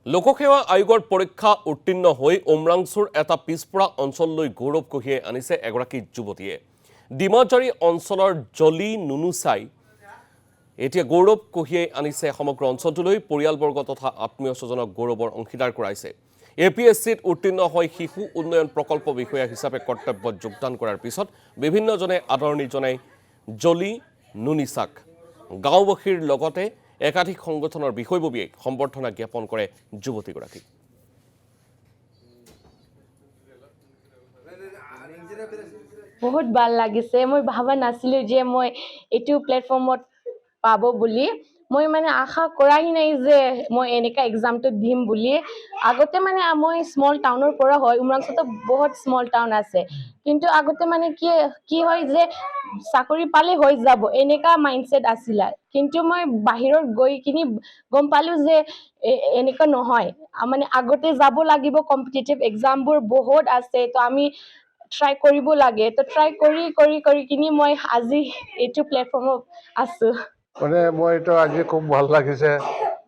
লোকসেৱা আয়োগৰ পৰীক্ষা উত্তীৰ্ণ হৈ উমৰাংচুৰ এটা পিছপৰা অঞ্চললৈ গৌৰৱ কঢ়িয়াই আনিছে এগৰাকী যুৱতীয়ে। ডিমাজাৰী অঞ্চলৰ জলি নুনুচাই এতিয়া গৌৰৱ কঢ়িয়াই আনিছে সমগ্ৰ অঞ্চলটোলৈ। পৰিয়ালবৰ্গ তথা আত্মীয় স্বজনক গৌৰৱৰ অংশীদাৰ কৰাইছে। APSCত উত্তীৰ্ণ হৈ শিশু উন্নয়ন প্ৰকল্প বিষয়া হিচাপে কৰ্তব্যত যোগদান কৰাৰ পিছত বিভিন্নজনে আদৰণি জনাই জলি নুনিচাক। গাঁওবাসীৰ লগতে একাধিক সংগঠনৰ বিষয়ববীয়ে সম্বৰ্ধনা জ্ঞাপন কৰে যুৱতীগৰাকীক। বহুত ভাল লাগিছে। মই ভাবা নাছিলো যে মই এইটো প্লেটফৰ্মত পাব বুলি। মই আশা কৰাই নাই যে মই এনেকা এক্সামটো দিম বুলি। আগতে মই স্মল টাউনৰ পৰা হয়, উমৰাংচুতো বহুত স্মল টাউন আছে, কিন্তু আগতে কি হয় যে চাকৰি পালে হৈ যাব এনেকা মাইণ্ডছেট আছিলে। কিন্তু মই বাহিৰত গৈ কিনি গম পালো যে এনেকা নহয়। আগতে যাব লাগিব, কম্পিটিটিভ এক্সামবোৰ বহুত আছে, তো আমি ট্ৰাই কৰিব লাগে। তো ট্ৰাই কৰি কিনি মই আজি এইটো প্লেটফৰ্মত আছো। মই এইটো আজি খুব ভাল লাগিছে।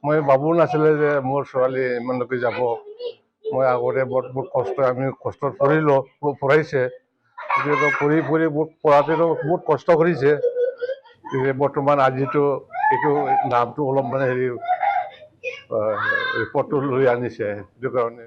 মই ভাবো নাছিলে যে মোৰ ছোৱালী ইমানলৈকে যাব। মই আগতে বহুত আমি কষ্টত পঢ়িলোঁ, পঢ়াইছে, পঢ়ি পঢ়াটো বহুত কষ্ট কৰিছে। বৰ্তমান আজিতো এইটো নামটো অলপ ৰিপৰ্টটো লৈ আনিছে, সেইটো কাৰণে